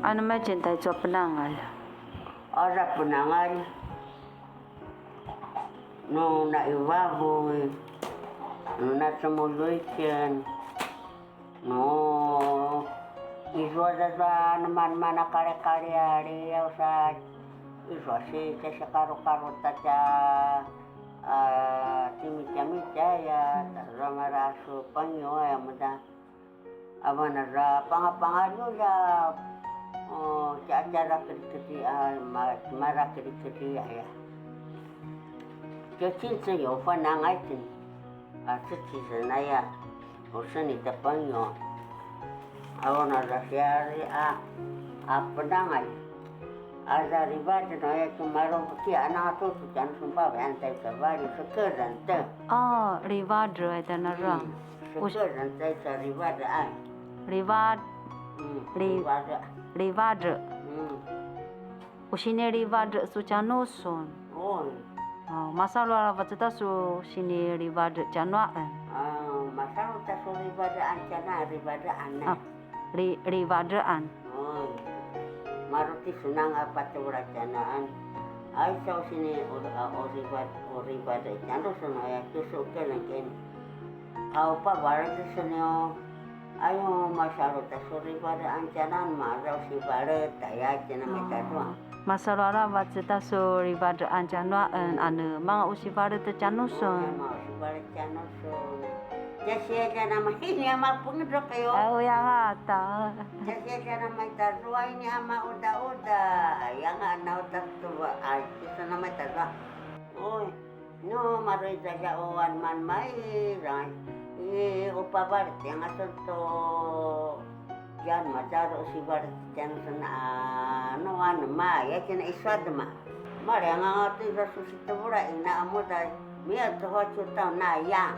Ano may tayo sa penangal? Ora penangal. No naiwaboy. No nasumuloy no iswa sa naman mana kare-kare ari sa iswa si sa karo-karo ta sa timita-mita ya ramaraso panyo ya muda abana ra pangapangayo ya sa acara kedi mara kedi ya Jocin sayo panangai tin asiti sanaya usani tapanyo awon arasyari penangai ada ribat na ya tumaro ti anato tujan sumpa antai kabari sekeran te Rivad ito na ra. sekeran te sa ribat Rivad. Rivad. Usine rivad su chanoson. Masalah apa tu su sini rivad chanwa. Masalah ta so ribat ancana ribat anak. Rivadaan. Maruti sunang apa tu racanaan. Ay sa sini oribat chano sunaya tusuke lagi. Kau pa barat sunyo ayo masalah ta so ribat ancanan marau si barat taya cina metadua. Masalah apa tu su rivadaan chanwa anu mga usibarat chanoson. Si barat chanoson. Jasiya nama ini ama pungdro kayo. Yang ata. Jasiya nama tarua ini ama uda. Yang ana uda tua. Kisa nama tarua. No maroy jaga owan man mai ran. Upabar yang aso to jan macaro si bar jan sana no an ma ya kena iswad ma. Mare yang ngati rasu sitabura ina amuda. Mia to ho chuta na ya.